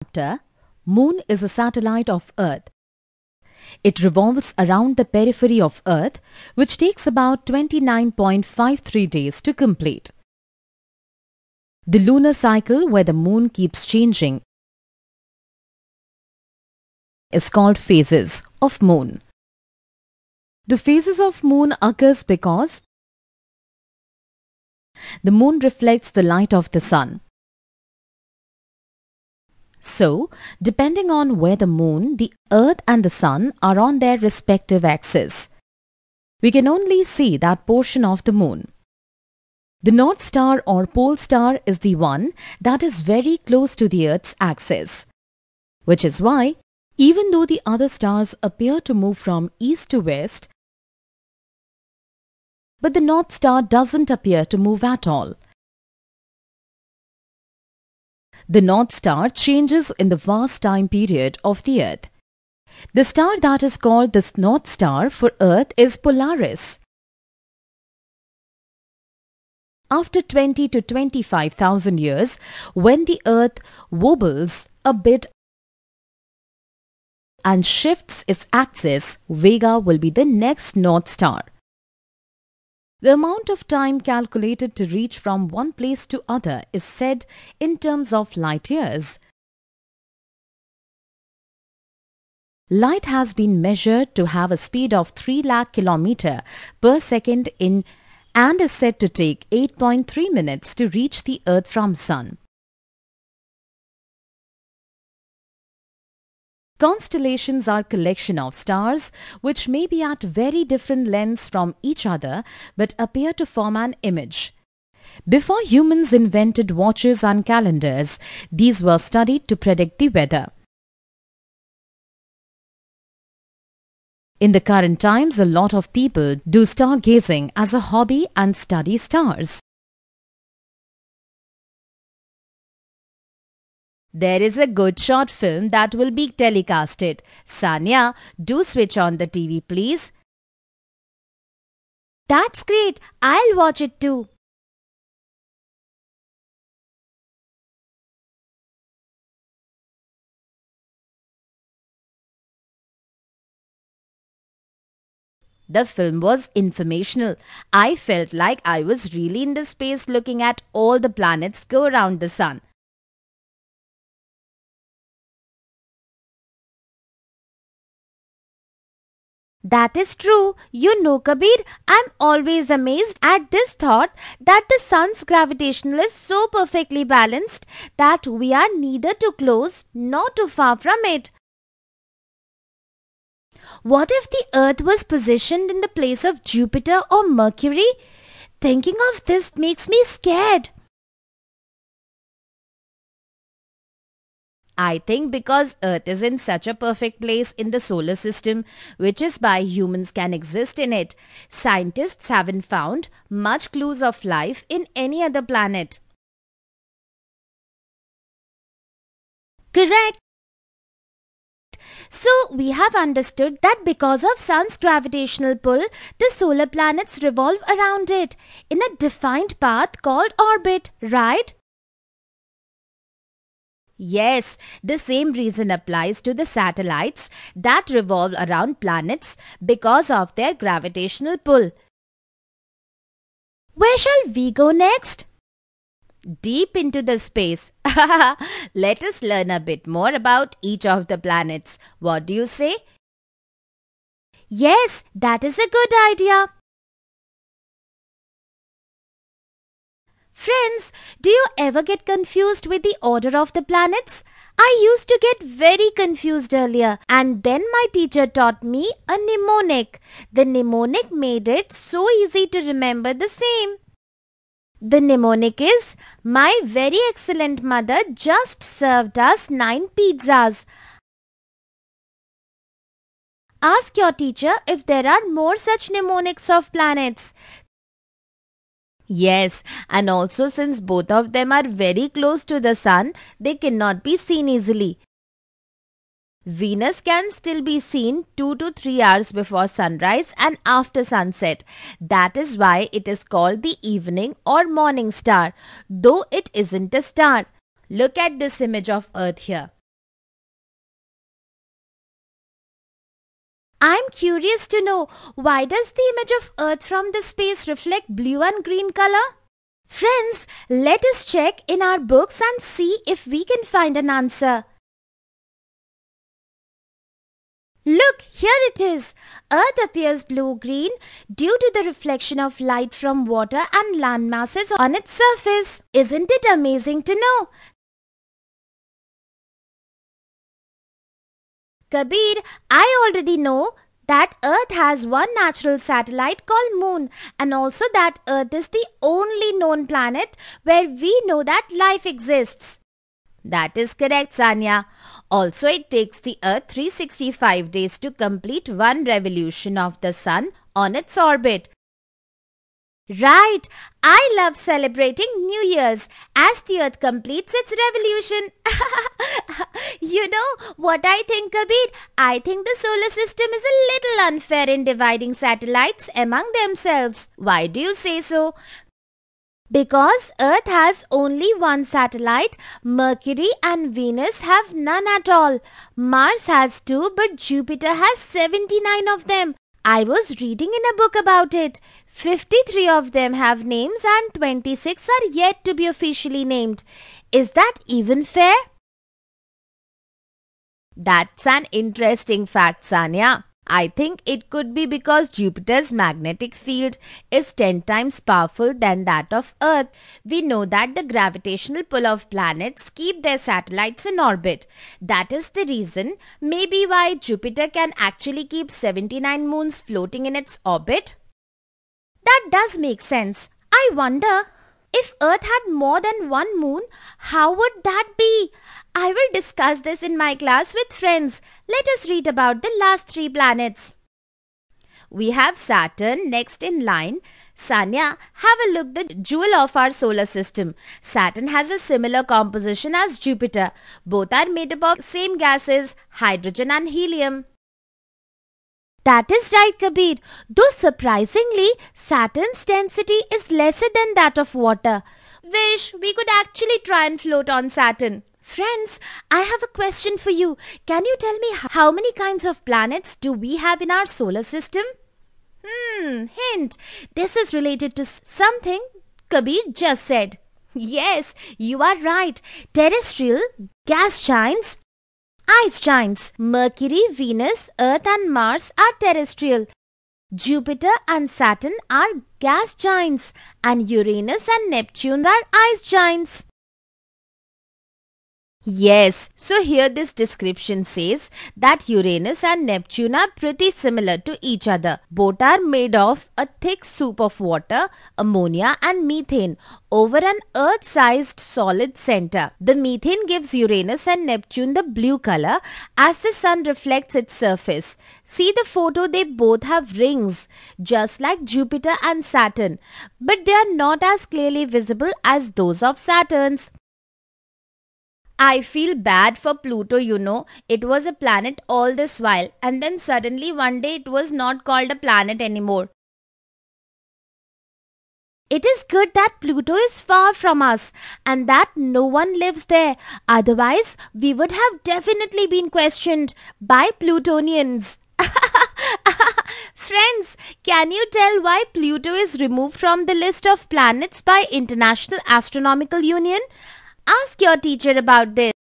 Chapter, Moon is a satellite of Earth. It revolves around the periphery of Earth, which takes about 29.53 days to complete. The lunar cycle, where the Moon keeps changing, is called phases of Moon. The phases of Moon occurs because the Moon reflects the light of the Sun. So, depending on where the Moon, the Earth and the Sun are on their respective axes, we can only see that portion of the Moon. The North Star or Pole Star is the one that is very close to the Earth's axis, which is why, even though the other stars appear to move from east to west, but the North Star doesn't appear to move at all. The North Star changes in the vast time period of the Earth. The star that is called the North Star for Earth is Polaris. After 20 to 25,000 years, when the Earth wobbles a bit and shifts its axis, Vega will be the next North Star. The amount of time calculated to reach from one place to other is said in terms of light years. Light has been measured to have a speed of 3 lakh km per second and is said to take 8.3 minutes to reach the Earth from Sun. Constellations are collection of stars which may be at very different lengths from each other but appear to form an image. Before humans invented watches and calendars, these were studied to predict the weather. In the current times, a lot of people do stargazing as a hobby and study stars. There is a good short film that will be telecasted. Sanya, do switch on the TV, please. That's great. I'll watch it too. The film was informational. I felt like I was really in the space looking at all the planets go around the Sun. That is true. You know, Kabir, I'm always amazed at this thought that the Sun's gravitational is so perfectly balanced that we are neither too close nor too far from it. What if the Earth was positioned in the place of Jupiter or Mercury? Thinking of this makes me scared. I think because Earth is in such a perfect place in the solar system, which is why humans can exist in it, scientists haven't found much clues of life in any other planet. Correct. So we have understood that because of Sun's gravitational pull, the solar planets revolve around it in a defined path called orbit, right? Yes, the same reason applies to the satellites that revolve around planets because of their gravitational pull. Where shall we go next? Deep into the space. Let us learn a bit more about each of the planets. What do you say? Yes, that is a good idea. Friends, do you ever get confused with the order of the planets? I used to get very confused earlier, and then my teacher taught me a mnemonic. The mnemonic made it so easy to remember the same. The mnemonic is, my very excellent mother just served us 9 pizzas. Ask your teacher if there are more such mnemonics of planets. Yes, and also since both of them are very close to the Sun, they cannot be seen easily. Venus can still be seen 2 to 3 hours before sunrise and after sunset. That is why it is called the evening or morning star, though it isn't a star. Look at this image of Earth here. I'm curious to know, why does the image of Earth from the space reflect blue and green color? Friends, let us check in our books and see if we can find an answer. Look, here it is. Earth appears blue-green due to the reflection of light from water and land masses on its surface. Isn't it amazing to know? Kabir, I already know that Earth has one natural satellite called Moon, and also that Earth is the only known planet where we know that life exists. That is correct, Sanya. Also, it takes the Earth 365 days to complete one revolution of the Sun on its orbit. Right. I love celebrating New Year's as the Earth completes its revolution. You know what I think, Kabir? I think the solar system is a little unfair in dividing satellites among themselves. Why do you say so? Because Earth has only one satellite, Mercury and Venus have none at all. Mars has 2, but Jupiter has 79 of them. I was reading in a book about it. 53 of them have names and 26 are yet to be officially named. Is that even fair? That's an interesting fact, Sanya. I think it could be because Jupiter's magnetic field is 10 times powerful than that of Earth. We know that the gravitational pull of planets keep their satellites in orbit. That is the reason, maybe why Jupiter can actually keep 79 moons floating in its orbit. That does make sense. I wonder, if Earth had more than one moon, how would that be? I will discuss this in my class with friends. Let us read about the last 3 planets. We have Saturn next in line. Sanya, have a look at the jewel of our solar system. Saturn has a similar composition as Jupiter. Both are made up of same gases, hydrogen and helium. That is right, Kabir. Though surprisingly, Saturn's density is lesser than that of water. Wish we could actually try and float on Saturn. Friends, I have a question for you. Can you tell me how many kinds of planets do we have in our solar system? Hint. This is related to something Kabir just said. Yes, you are right. Terrestrial, gas giants, ice giants. Mercury, Venus, Earth and Mars are terrestrial. Jupiter and Saturn are gas giants, and Uranus and Neptune are ice giants. Yes, so here this description says that Uranus and Neptune are pretty similar to each other. Both are made of a thick soup of water, ammonia and methane over an Earth-sized solid center. The methane gives Uranus and Neptune the blue color as the sun reflects its surface. See the photo, they both have rings, just like Jupiter and Saturn, but they are not as clearly visible as those of Saturn's. I feel bad for Pluto, you know. It was a planet all this while, and then suddenly one day it was not called a planet anymore. It is good that Pluto is far from us and that no one lives there. Otherwise, we would have definitely been questioned by Plutonians. Friends, can you tell why Pluto is removed from the list of planets by International Astronomical Union? Ask your teacher about this.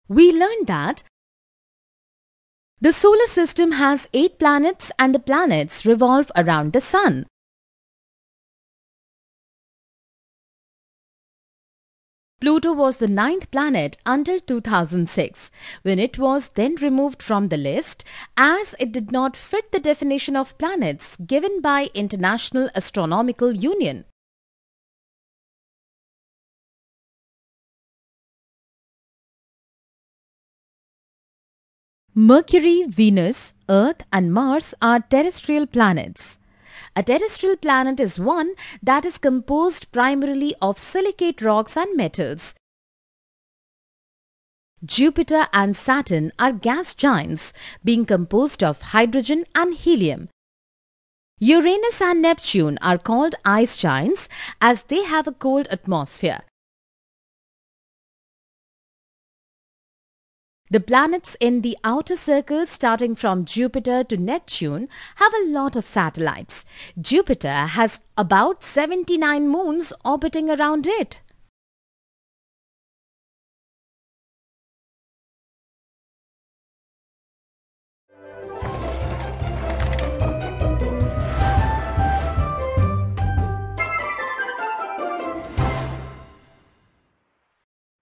We learned that the solar system has 8 planets and the planets revolve around the sun. Pluto was the 9th planet until 2006, when it was then removed from the list as it did not fit the definition of planets given by International Astronomical Union. Mercury, Venus, Earth and Mars are terrestrial planets. A terrestrial planet is one that is composed primarily of silicate rocks and metals. Jupiter and Saturn are gas giants, being composed of hydrogen and helium. Uranus and Neptune are called ice giants as they have a cold atmosphere. The planets in the outer circle starting from Jupiter to Neptune have a lot of satellites. Jupiter has about 79 moons orbiting around it.